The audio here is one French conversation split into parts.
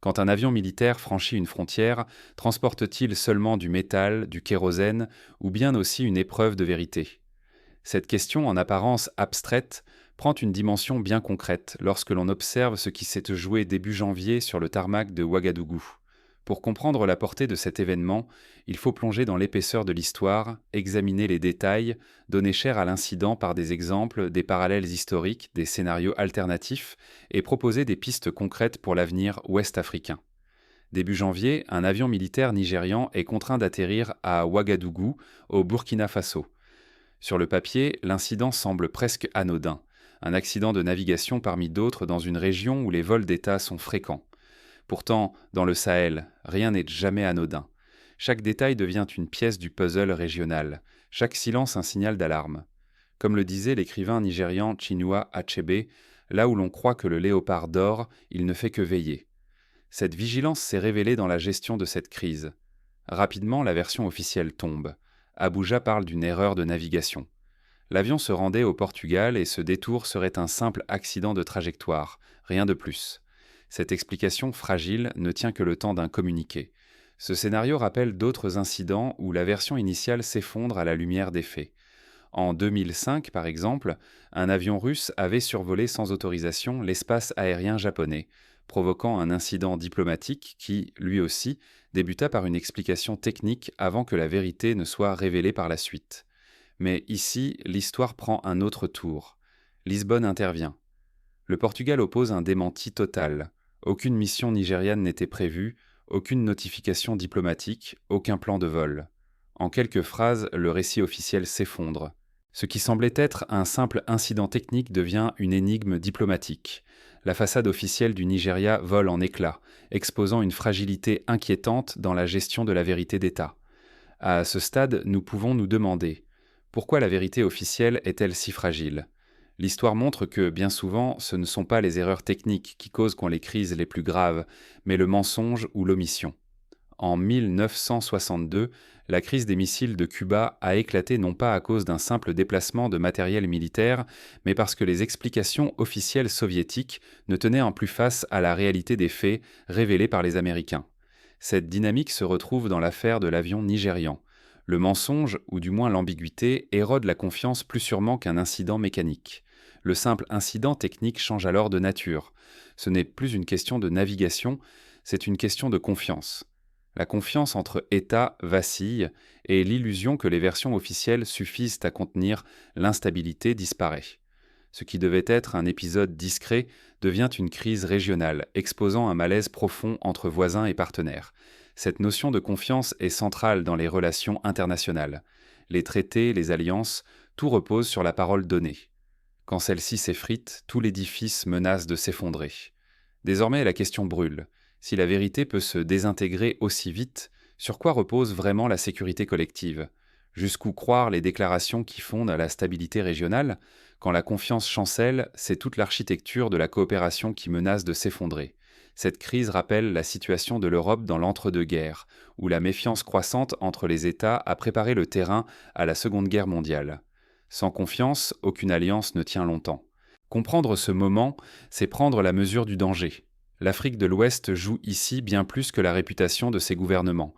Quand un avion militaire franchit une frontière, transporte-t-il seulement du métal, du kérosène, ou bien aussi une épreuve de vérité? Cette question, en apparence abstraite, prend une dimension bien concrète lorsque l'on observe ce qui s'est joué début janvier sur le tarmac de Ouagadougou. Pour comprendre la portée de cet événement, il faut plonger dans l'épaisseur de l'histoire, examiner les détails, donner chair à l'incident par des exemples, des parallèles historiques, des scénarios alternatifs, et proposer des pistes concrètes pour l'avenir ouest-africain. Début janvier, un avion militaire nigérian est contraint d'atterrir à Ouagadougou, au Burkina Faso. Sur le papier, l'incident semble presque anodin, un accident de navigation parmi d'autres dans une région où les vols d'État sont fréquents. Pourtant, dans le Sahel, rien n'est jamais anodin. Chaque détail devient une pièce du puzzle régional, chaque silence un signal d'alarme. Comme le disait l'écrivain nigérian Chinua Achebe, là où l'on croit que le léopard dort, il ne fait que veiller. Cette vigilance s'est révélée dans la gestion de cette crise. Rapidement, la version officielle tombe. Abuja parle d'une erreur de navigation. L'avion se rendait au Portugal et ce détour serait un simple accident de trajectoire, rien de plus. Cette explication fragile ne tient que le temps d'un communiqué. Ce scénario rappelle d'autres incidents où la version initiale s'effondre à la lumière des faits. En 2005, par exemple, un avion russe avait survolé sans autorisation l'espace aérien japonais, provoquant un incident diplomatique qui, lui aussi, débuta par une explication technique avant que la vérité ne soit révélée par la suite. Mais ici, l'histoire prend un autre tour. Lisbonne intervient. Le Portugal oppose un démenti total. Aucune mission nigériane n'était prévue, aucune notification diplomatique, aucun plan de vol. En quelques phrases, le récit officiel s'effondre. Ce qui semblait être un simple incident technique devient une énigme diplomatique. La façade officielle du Nigeria vole en éclats, exposant une fragilité inquiétante dans la gestion de la vérité d'État. À ce stade, nous pouvons nous demander pourquoi la vérité officielle est-elle si fragile? L'histoire montre que, bien souvent, ce ne sont pas les erreurs techniques qui causent les crises les plus graves, mais le mensonge ou l'omission. En 1962, la crise des missiles de Cuba a éclaté non pas à cause d'un simple déplacement de matériel militaire, mais parce que les explications officielles soviétiques ne tenaient en plus face à la réalité des faits révélés par les Américains. Cette dynamique se retrouve dans l'affaire de l'avion nigérian. Le mensonge, ou du moins l'ambiguïté, érode la confiance plus sûrement qu'un incident mécanique. Le simple incident technique change alors de nature. Ce n'est plus une question de navigation, c'est une question de confiance. La confiance entre États vacille et l'illusion que les versions officielles suffisent à contenir l'instabilité disparaît. Ce qui devait être un épisode discret devient une crise régionale, exposant un malaise profond entre voisins et partenaires. Cette notion de confiance est centrale dans les relations internationales. Les traités, les alliances, tout repose sur la parole donnée. Quand celle-ci s'effrite, tout l'édifice menace de s'effondrer. Désormais, la question brûle. Si la vérité peut se désintégrer aussi vite, sur quoi repose vraiment la sécurité collective? Jusqu'où croire les déclarations qui fondent la stabilité régionale? Quand la confiance chancelle, c'est toute l'architecture de la coopération qui menace de s'effondrer. Cette crise rappelle la situation de l'Europe dans l'entre-deux-guerres, où la méfiance croissante entre les États a préparé le terrain à la Seconde Guerre mondiale. Sans confiance, aucune alliance ne tient longtemps. Comprendre ce moment, c'est prendre la mesure du danger. L'Afrique de l'Ouest joue ici bien plus que la réputation de ses gouvernements.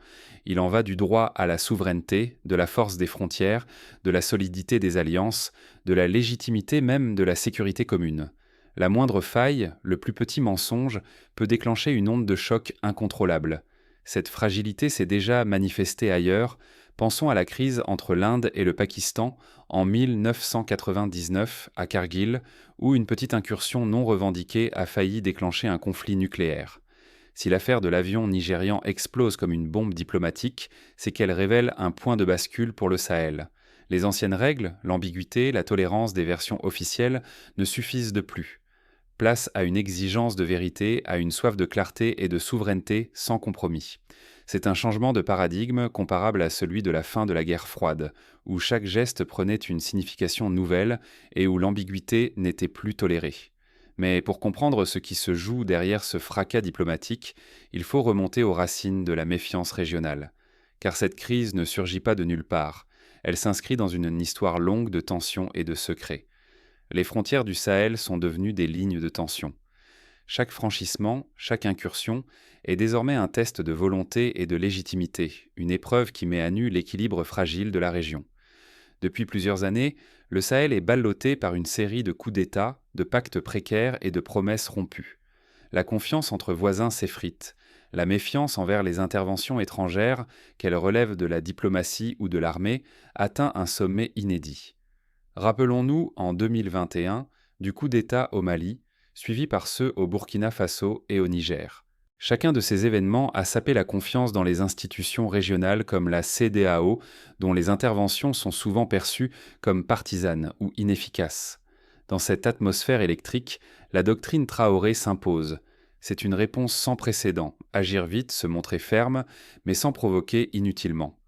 Il en va du droit à la souveraineté, de la force des frontières, de la solidité des alliances, de la légitimité même de la sécurité commune. La moindre faille, le plus petit mensonge, peut déclencher une onde de choc incontrôlable. Cette fragilité s'est déjà manifestée ailleurs. Pensons à la crise entre l'Inde et le Pakistan en 1999 à Kargil, où une petite incursion non revendiquée a failli déclencher un conflit nucléaire. Si l'affaire de l'avion nigérian explose comme une bombe diplomatique, c'est qu'elle révèle un point de bascule pour le Sahel. Les anciennes règles, l'ambiguïté, la tolérance des versions officielles ne suffisent de plus. Place à une exigence de vérité, à une soif de clarté et de souveraineté sans compromis. C'est un changement de paradigme comparable à celui de la fin de la guerre froide, où chaque geste prenait une signification nouvelle et où l'ambiguïté n'était plus tolérée. Mais pour comprendre ce qui se joue derrière ce fracas diplomatique, il faut remonter aux racines de la méfiance régionale. Car cette crise ne surgit pas de nulle part. Elle s'inscrit dans une histoire longue de tensions et de secrets. Les frontières du Sahel sont devenues des lignes de tension. Chaque franchissement, chaque incursion est désormais un test de volonté et de légitimité, une épreuve qui met à nu l'équilibre fragile de la région. Depuis plusieurs années, le Sahel est ballotté par une série de coups d'État, de pactes précaires et de promesses rompues. La confiance entre voisins s'effrite. La méfiance envers les interventions étrangères, qu'elles relèvent de la diplomatie ou de l'armée, atteint un sommet inédit. Rappelons-nous, en 2021, du coup d'État au Mali, suivi par ceux au Burkina Faso et au Niger. Chacun de ces événements a sapé la confiance dans les institutions régionales comme la CEDEAO, dont les interventions sont souvent perçues comme partisanes ou inefficaces. Dans cette atmosphère électrique, la doctrine Traoré s'impose. C'est une réponse sans précédent, agir vite, se montrer ferme, mais sans provoquer inutilement.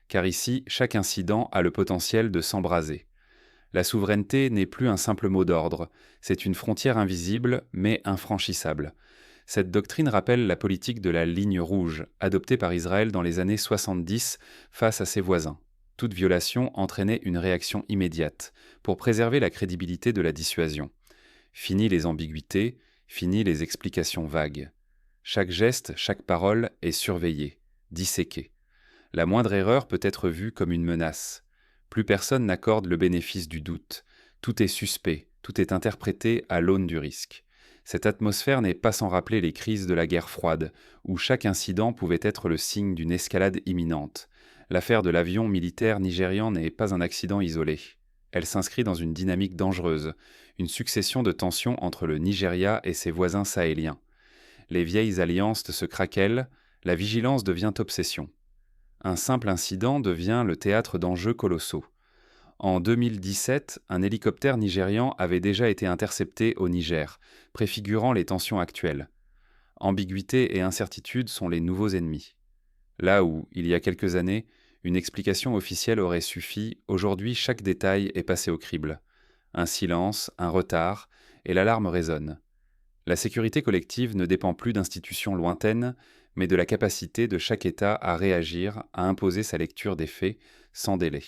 Car ici, chaque incident a le potentiel de s'embraser. La souveraineté n'est plus un simple mot d'ordre, c'est une frontière invisible mais infranchissable. Cette doctrine rappelle la politique de la ligne rouge, adoptée par Israël dans les années 70 face à ses voisins. Toute violation entraînait une réaction immédiate, pour préserver la crédibilité de la dissuasion. Fini les ambiguïtés, fini les explications vagues. Chaque geste, chaque parole est surveillé, disséqué. La moindre erreur peut être vue comme une menace. Plus personne n'accorde le bénéfice du doute. Tout est suspect, tout est interprété à l'aune du risque. Cette atmosphère n'est pas sans rappeler les crises de la guerre froide, où chaque incident pouvait être le signe d'une escalade imminente. L'affaire de l'avion militaire nigérian n'est pas un accident isolé. Elle s'inscrit dans une dynamique dangereuse, une succession de tensions entre le Nigeria et ses voisins sahéliens. Les vieilles alliances se craquellent, la vigilance devient obsession. Un simple incident devient le théâtre d'enjeux colossaux. En 2017, un hélicoptère nigérian avait déjà été intercepté au Niger, préfigurant les tensions actuelles. Ambiguïté et incertitude sont les nouveaux ennemis. Là où, il y a quelques années, une explication officielle aurait suffi, aujourd'hui chaque détail est passé au crible. Un silence, un retard, et l'alarme résonne. La sécurité collective ne dépend plus d'institutions lointaines, mais de la capacité de chaque État à réagir, à imposer sa lecture des faits, sans délai.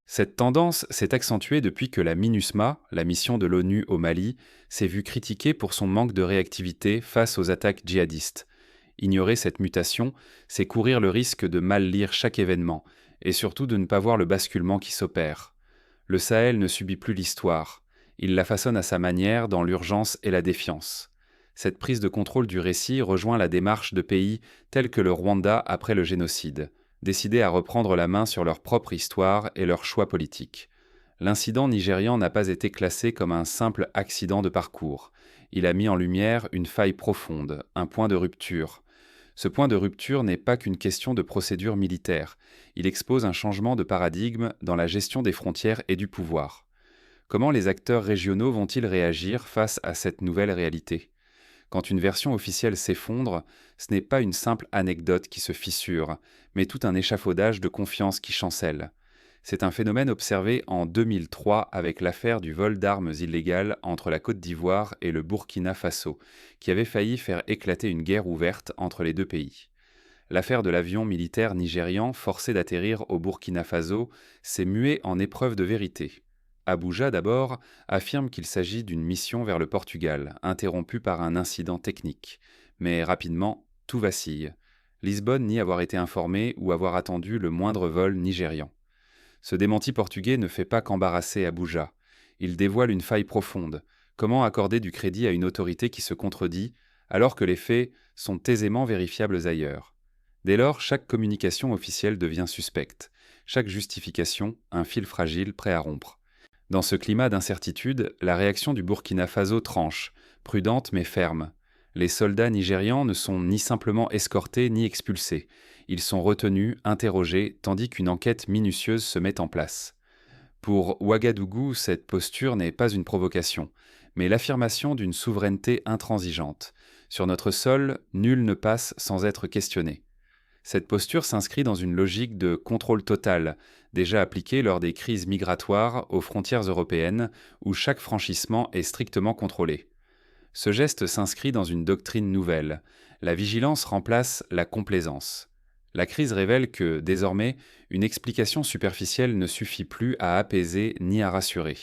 Cette tendance s'est accentuée depuis que la MINUSMA, la mission de l'ONU au Mali, s'est vue critiquée pour son manque de réactivité face aux attaques djihadistes. Ignorer cette mutation, c'est courir le risque de mal lire chaque événement, et surtout de ne pas voir le basculement qui s'opère. Le Sahel ne subit plus l'histoire, il la façonne à sa manière dans l'urgence et la défiance. Cette prise de contrôle du récit rejoint la démarche de pays tels que le Rwanda après le génocide, décidés à reprendre la main sur leur propre histoire et leurs choix politiques. L'incident nigérian n'a pas été classé comme un simple accident de parcours. Il a mis en lumière une faille profonde, un point de rupture. Ce point de rupture n'est pas qu'une question de procédure militaire. Il expose un changement de paradigme dans la gestion des frontières et du pouvoir. Comment les acteurs régionaux vont-ils réagir face à cette nouvelle réalité ? Quand une version officielle s'effondre, ce n'est pas une simple anecdote qui se fissure, mais tout un échafaudage de confiance qui chancelle. C'est un phénomène observé en 2003 avec l'affaire du vol d'armes illégales entre la Côte d'Ivoire et le Burkina Faso, qui avait failli faire éclater une guerre ouverte entre les deux pays. L'affaire de l'avion militaire nigérian forcé d'atterrir au Burkina Faso s'est muée en épreuve de vérité. Abuja, d'abord, affirme qu'il s'agit d'une mission vers le Portugal, interrompue par un incident technique. Mais rapidement, tout vacille. Lisbonne nie avoir été informée ou avoir attendu le moindre vol nigérian. Ce démenti portugais ne fait pas qu'embarrasser Abuja. Il dévoile une faille profonde. Comment accorder du crédit à une autorité qui se contredit, alors que les faits sont aisément vérifiables ailleurs ? Dès lors, chaque communication officielle devient suspecte. Chaque justification, un fil fragile prêt à rompre. Dans ce climat d'incertitude, la réaction du Burkina Faso tranche, prudente mais ferme. Les soldats nigérians ne sont ni simplement escortés ni expulsés. Ils sont retenus, interrogés, tandis qu'une enquête minutieuse se met en place. Pour Ouagadougou, cette posture n'est pas une provocation, mais l'affirmation d'une souveraineté intransigeante. Sur notre sol, nul ne passe sans être questionné. Cette posture s'inscrit dans une logique de contrôle total, déjà appliquée lors des crises migratoires aux frontières européennes, où chaque franchissement est strictement contrôlé. Ce geste s'inscrit dans une doctrine nouvelle. La vigilance remplace la complaisance. La crise révèle que, désormais, une explication superficielle ne suffit plus à apaiser ni à rassurer.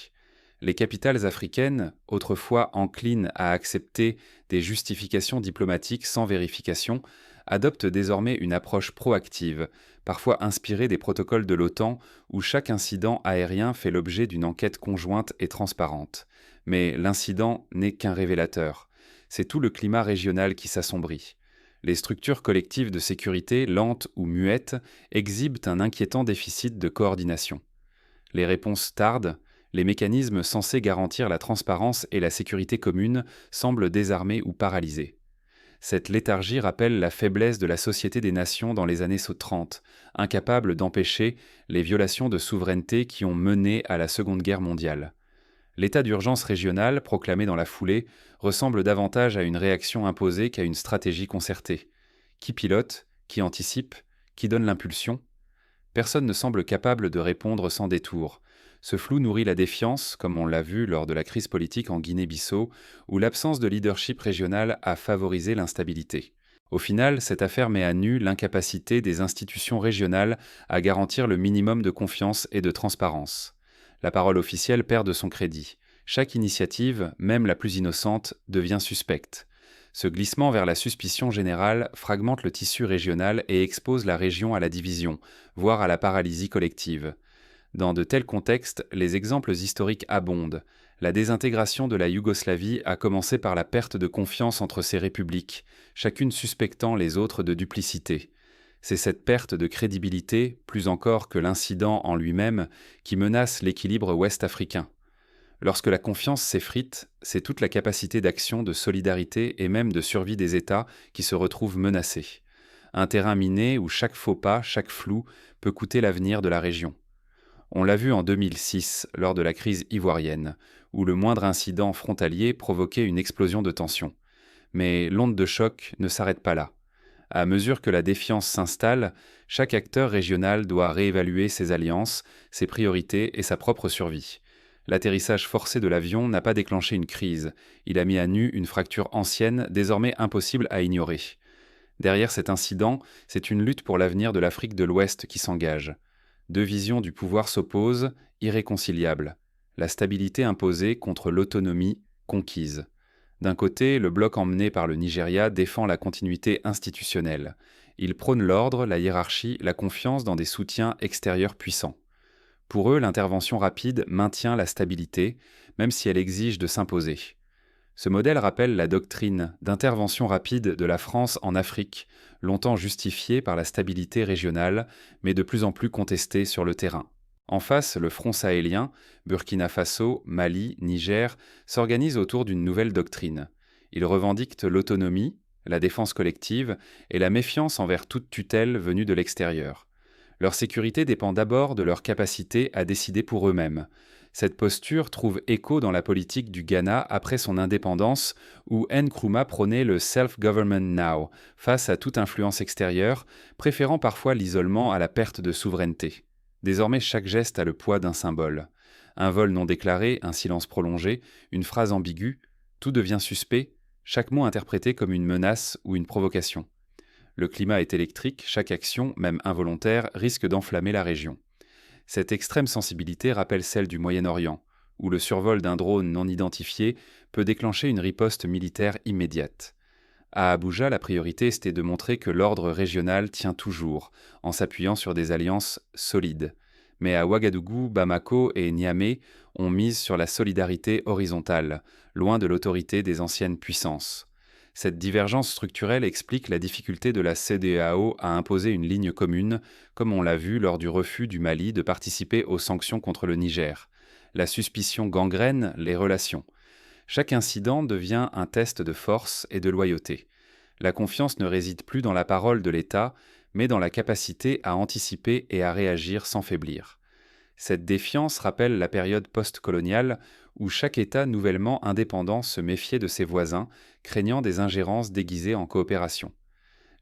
Les capitales africaines, autrefois enclines à accepter des justifications diplomatiques sans vérification, adoptent désormais une approche proactive, parfois inspirée des protocoles de l'OTAN où chaque incident aérien fait l'objet d'une enquête conjointe et transparente. Mais l'incident n'est qu'un révélateur. C'est tout le climat régional qui s'assombrit. Les structures collectives de sécurité, lentes ou muettes, exhibent un inquiétant déficit de coordination. Les réponses tardent, les mécanismes censés garantir la transparence et la sécurité commune semblent désarmés ou paralysés. Cette léthargie rappelle la faiblesse de la Société des Nations dans les années 30, incapable d'empêcher les violations de souveraineté qui ont mené à la Seconde Guerre mondiale. L'état d'urgence régional, proclamé dans la foulée, ressemble davantage à une réaction imposée qu'à une stratégie concertée. Qui pilote? Qui anticipe? Qui donne l'impulsion? Personne ne semble capable de répondre sans détour. Ce flou nourrit la défiance, comme on l'a vu lors de la crise politique en Guinée-Bissau, où l'absence de leadership régional a favorisé l'instabilité. Au final, cette affaire met à nu l'incapacité des institutions régionales à garantir le minimum de confiance et de transparence. La parole officielle perd de son crédit. Chaque initiative, même la plus innocente, devient suspecte. Ce glissement vers la suspicion générale fragmente le tissu régional et expose la région à la division, voire à la paralysie collective. Dans de tels contextes, les exemples historiques abondent. La désintégration de la Yougoslavie a commencé par la perte de confiance entre ces républiques, chacune suspectant les autres de duplicité. C'est cette perte de crédibilité, plus encore que l'incident en lui-même, qui menace l'équilibre ouest-africain. Lorsque la confiance s'effrite, c'est toute la capacité d'action, de solidarité et même de survie des États qui se retrouve menacée. Un terrain miné où chaque faux pas, chaque flou peut coûter l'avenir de la région. On l'a vu en 2006, lors de la crise ivoirienne, où le moindre incident frontalier provoquait une explosion de tension. Mais l'onde de choc ne s'arrête pas là. À mesure que la défiance s'installe, chaque acteur régional doit réévaluer ses alliances, ses priorités et sa propre survie. L'atterrissage forcé de l'avion n'a pas déclenché une crise, il a mis à nu une fracture ancienne, désormais impossible à ignorer. Derrière cet incident, c'est une lutte pour l'avenir de l'Afrique de l'Ouest qui s'engage. Deux visions du pouvoir s'opposent, irréconciliables. La stabilité imposée contre l'autonomie conquise. D'un côté, le bloc emmené par le Nigeria défend la continuité institutionnelle. Il prône l'ordre, la hiérarchie, la confiance dans des soutiens extérieurs puissants. Pour eux, l'intervention rapide maintient la stabilité, même si elle exige de s'imposer. Ce modèle rappelle la doctrine d'intervention rapide de la France en Afrique, longtemps justifiée par la stabilité régionale, mais de plus en plus contestée sur le terrain. En face, le front sahélien, Burkina Faso, Mali, Niger, s'organise autour d'une nouvelle doctrine. Ils revendiquent l'autonomie, la défense collective et la méfiance envers toute tutelle venue de l'extérieur. Leur sécurité dépend d'abord de leur capacité à décider pour eux-mêmes. Cette posture trouve écho dans la politique du Ghana après son indépendance, où Nkrumah prônait le «self-government now» face à toute influence extérieure, préférant parfois l'isolement à la perte de souveraineté. Désormais, chaque geste a le poids d'un symbole. Un vol non déclaré, un silence prolongé, une phrase ambiguë, tout devient suspect, chaque mot interprété comme une menace ou une provocation. Le climat est électrique, chaque action, même involontaire, risque d'enflammer la région. Cette extrême sensibilité rappelle celle du Moyen-Orient, où le survol d'un drone non identifié peut déclencher une riposte militaire immédiate. À Abuja, la priorité était de montrer que l'ordre régional tient toujours, en s'appuyant sur des alliances solides. Mais à Ouagadougou, Bamako et Niamey, on mise sur la solidarité horizontale, loin de l'autorité des anciennes puissances. Cette divergence structurelle explique la difficulté de la CEDEAO à imposer une ligne commune, comme on l'a vu lors du refus du Mali de participer aux sanctions contre le Niger. La suspicion gangrène les relations. Chaque incident devient un test de force et de loyauté. La confiance ne réside plus dans la parole de l'État, mais dans la capacité à anticiper et à réagir sans faiblir. Cette défiance rappelle la période post-coloniale où chaque État nouvellement indépendant se méfiait de ses voisins, craignant des ingérences déguisées en coopération.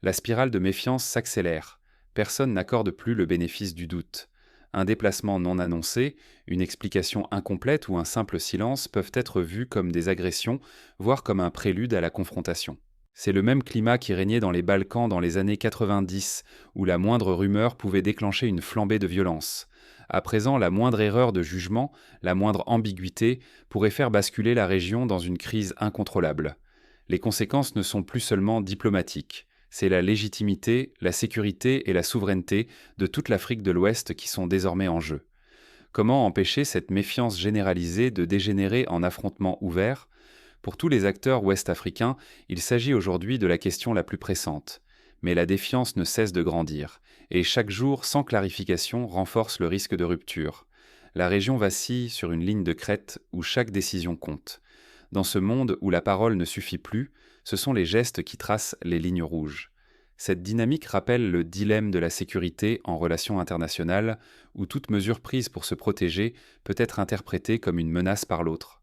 La spirale de méfiance s'accélère. Personne n'accorde plus le bénéfice du doute. Un déplacement non annoncé, une explication incomplète ou un simple silence peuvent être vus comme des agressions, voire comme un prélude à la confrontation. C'est le même climat qui régnait dans les Balkans dans les années 90, où la moindre rumeur pouvait déclencher une flambée de violence. À présent, la moindre erreur de jugement, la moindre ambiguïté pourrait faire basculer la région dans une crise incontrôlable. Les conséquences ne sont plus seulement diplomatiques. C'est la légitimité, la sécurité et la souveraineté de toute l'Afrique de l'Ouest qui sont désormais en jeu. Comment empêcher cette méfiance généralisée de dégénérer en affrontement ouvert? Pour tous les acteurs ouest-africains, il s'agit aujourd'hui de la question la plus pressante. Mais la défiance ne cesse de grandir, et chaque jour sans clarification renforce le risque de rupture. La région vacille sur une ligne de crête où chaque décision compte. Dans ce monde où la parole ne suffit plus, ce sont les gestes qui tracent les lignes rouges. Cette dynamique rappelle le dilemme de la sécurité en relations internationales, où toute mesure prise pour se protéger peut être interprétée comme une menace par l'autre.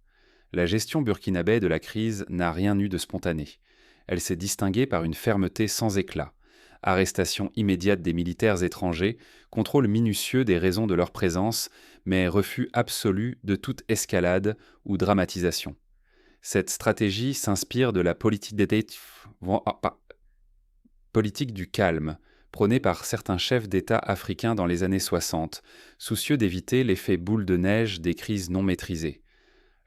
La gestion burkinabé de la crise n'a rien eu de spontané. Elle s'est distinguée par une fermeté sans éclat. Arrestation immédiate des militaires étrangers, contrôle minutieux des raisons de leur présence, mais refus absolu de toute escalade ou dramatisation. Cette stratégie s'inspire de la politique du calme, prônée par certains chefs d'État africains dans les années 60, soucieux d'éviter l'effet boule de neige des crises non maîtrisées.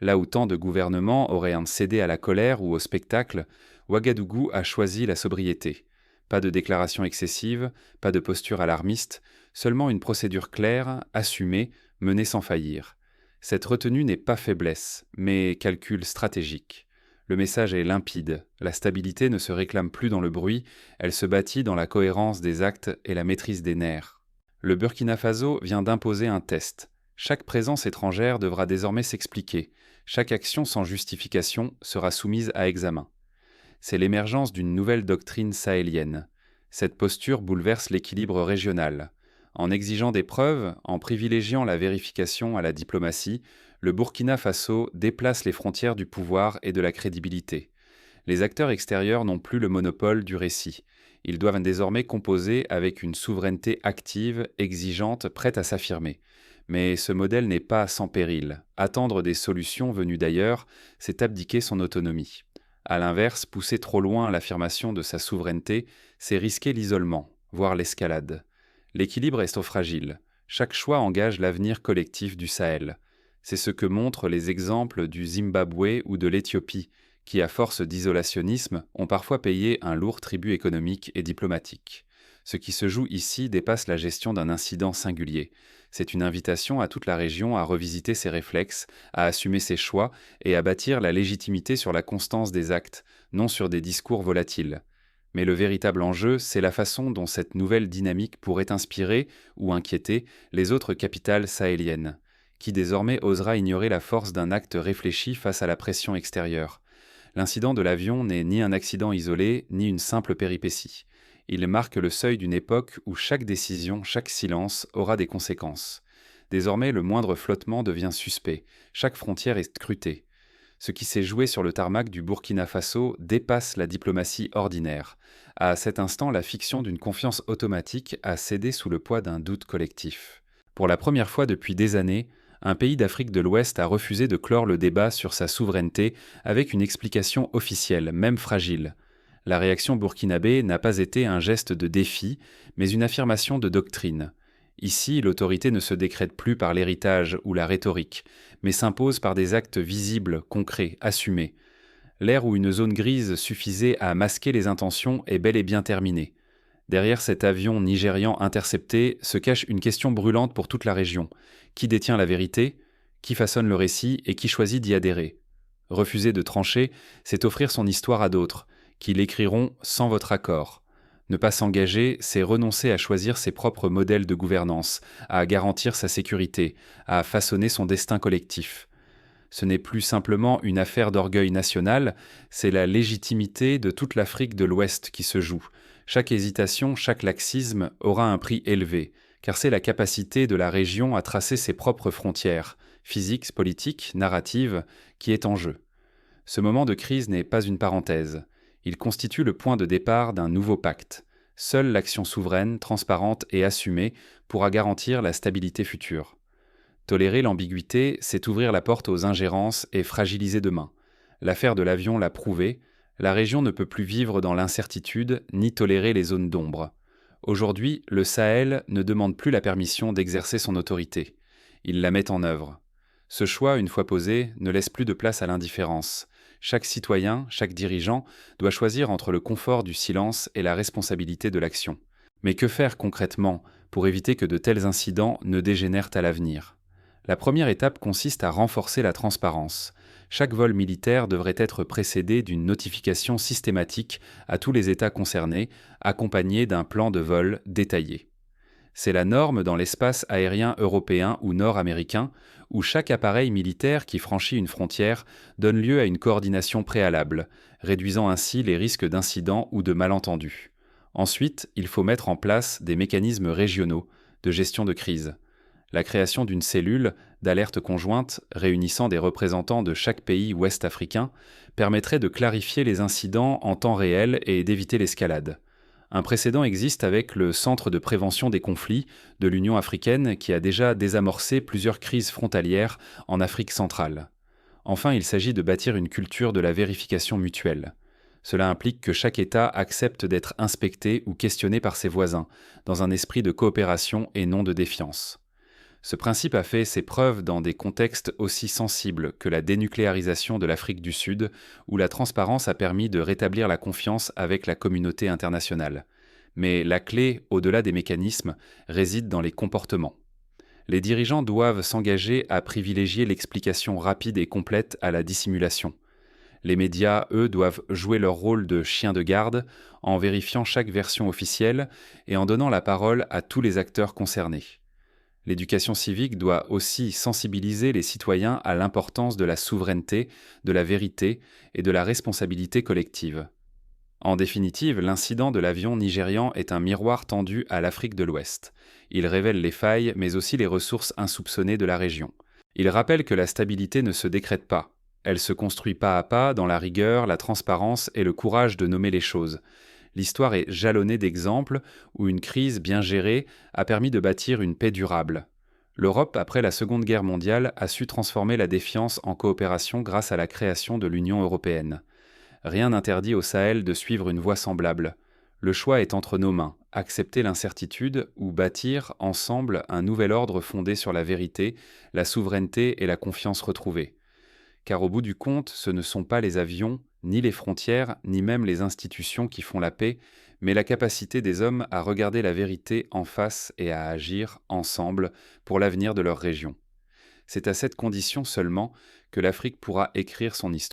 Là où tant de gouvernements auraient cédé à la colère ou au spectacle, Ouagadougou a choisi la sobriété. Pas de déclarations excessives, pas de posture alarmiste, seulement une procédure claire, assumée, menée sans faillir. Cette retenue n'est pas faiblesse, mais calcul stratégique. Le message est limpide, la stabilité ne se réclame plus dans le bruit, elle se bâtit dans la cohérence des actes et la maîtrise des nerfs. Le Burkina Faso vient d'imposer un test. Chaque présence étrangère devra désormais s'expliquer. Chaque action sans justification sera soumise à examen. C'est l'émergence d'une nouvelle doctrine sahélienne. Cette posture bouleverse l'équilibre régional. En exigeant des preuves, en privilégiant la vérification à la diplomatie, le Burkina Faso déplace les frontières du pouvoir et de la crédibilité. Les acteurs extérieurs n'ont plus le monopole du récit. Ils doivent désormais composer avec une souveraineté active, exigeante, prête à s'affirmer. Mais ce modèle n'est pas sans péril. Attendre des solutions venues d'ailleurs, c'est abdiquer son autonomie. À l'inverse, pousser trop loin l'affirmation de sa souveraineté, c'est risquer l'isolement, voire l'escalade. L'équilibre est fragile. Chaque choix engage l'avenir collectif du Sahel. C'est ce que montrent les exemples du Zimbabwe ou de l'Éthiopie, qui, à force d'isolationnisme, ont parfois payé un lourd tribut économique et diplomatique. Ce qui se joue ici dépasse la gestion d'un incident singulier. C'est une invitation à toute la région à revisiter ses réflexes, à assumer ses choix et à bâtir la légitimité sur la constance des actes, non sur des discours volatiles. Mais le véritable enjeu, c'est la façon dont cette nouvelle dynamique pourrait inspirer ou inquiéter les autres capitales sahéliennes. Qui désormais osera ignorer la force d'un acte réfléchi face à la pression extérieure? L'incident de l'avion n'est ni un accident isolé, ni une simple péripétie. Il marque le seuil d'une époque où chaque décision, chaque silence aura des conséquences. Désormais, le moindre flottement devient suspect, chaque frontière est scrutée. Ce qui s'est joué sur le tarmac du Burkina Faso dépasse la diplomatie ordinaire. À cet instant, la fiction d'une confiance automatique a cédé sous le poids d'un doute collectif. Pour la première fois depuis des années, un pays d'Afrique de l'Ouest a refusé de clore le débat sur sa souveraineté avec une explication officielle, même fragile. La réaction burkinabé n'a pas été un geste de défi, mais une affirmation de doctrine. Ici, l'autorité ne se décrète plus par l'héritage ou la rhétorique, mais s'impose par des actes visibles, concrets, assumés. L'ère où une zone grise suffisait à masquer les intentions est bel et bien terminée. Derrière cet avion nigérian intercepté se cache une question brûlante pour toute la région. Qui détient la vérité? Qui façonne le récit et qui choisit d'y adhérer? Refuser de trancher, c'est offrir son histoire à d'autres, qui l'écriront sans votre accord. Ne pas s'engager, c'est renoncer à choisir ses propres modèles de gouvernance, à garantir sa sécurité, à façonner son destin collectif. Ce n'est plus simplement une affaire d'orgueil national, c'est la légitimité de toute l'Afrique de l'Ouest qui se joue. Chaque hésitation, chaque laxisme aura un prix élevé, car c'est la capacité de la région à tracer ses propres frontières, physiques, politiques, narratives, qui est en jeu. Ce moment de crise n'est pas une parenthèse. Il constitue le point de départ d'un nouveau pacte. Seule l'action souveraine, transparente et assumée pourra garantir la stabilité future. Tolérer l'ambiguïté, c'est ouvrir la porte aux ingérences et fragiliser demain. L'affaire de l'avion l'a prouvé, la région ne peut plus vivre dans l'incertitude ni tolérer les zones d'ombre. Aujourd'hui, le Sahel ne demande plus la permission d'exercer son autorité. Il la met en œuvre. Ce choix, une fois posé, ne laisse plus de place à l'indifférence. Chaque citoyen, chaque dirigeant doit choisir entre le confort du silence et la responsabilité de l'action. Mais que faire concrètement pour éviter que de tels incidents ne dégénèrent à l'avenir? La première étape consiste à renforcer la transparence. Chaque vol militaire devrait être précédé d'une notification systématique à tous les États concernés, accompagnée d'un plan de vol détaillé. C'est la norme dans l'espace aérien européen ou nord-américain, où chaque appareil militaire qui franchit une frontière donne lieu à une coordination préalable, réduisant ainsi les risques d'incidents ou de malentendus. Ensuite, il faut mettre en place des mécanismes régionaux de gestion de crise. La création d'une cellule d'alerte conjointe réunissant des représentants de chaque pays ouest africain permettrait de clarifier les incidents en temps réel et d'éviter l'escalade. Un précédent existe avec le Centre de prévention des conflits de l'Union africaine qui a déjà désamorcé plusieurs crises frontalières en Afrique centrale. Enfin, il s'agit de bâtir une culture de la vérification mutuelle. Cela implique que chaque État accepte d'être inspecté ou questionné par ses voisins, dans un esprit de coopération et non de défiance. Ce principe a fait ses preuves dans des contextes aussi sensibles que la dénucléarisation de l'Afrique du Sud, où la transparence a permis de rétablir la confiance avec la communauté internationale. Mais la clé, au-delà des mécanismes, réside dans les comportements. Les dirigeants doivent s'engager à privilégier l'explication rapide et complète à la dissimulation. Les médias, eux, doivent jouer leur rôle de chien de garde en vérifiant chaque version officielle et en donnant la parole à tous les acteurs concernés. L'éducation civique doit aussi sensibiliser les citoyens à l'importance de la souveraineté, de la vérité et de la responsabilité collective. En définitive, l'incident de l'avion nigérian est un miroir tendu à l'Afrique de l'Ouest. Il révèle les failles, mais aussi les ressources insoupçonnées de la région. Il rappelle que la stabilité ne se décrète pas. Elle se construit pas à pas dans la rigueur, la transparence et le courage de nommer les choses. L'histoire est jalonnée d'exemples où une crise bien gérée a permis de bâtir une paix durable. L'Europe, après la Seconde Guerre mondiale, a su transformer la défiance en coopération grâce à la création de l'Union européenne. Rien n'interdit au Sahel de suivre une voie semblable. Le choix est entre nos mains, accepter l'incertitude ou bâtir ensemble un nouvel ordre fondé sur la vérité, la souveraineté et la confiance retrouvée. Car au bout du compte, ce ne sont pas les avions, ni les frontières, ni même les institutions qui font la paix, mais la capacité des hommes à regarder la vérité en face et à agir ensemble pour l'avenir de leur région. C'est à cette condition seulement que l'Afrique pourra écrire son histoire.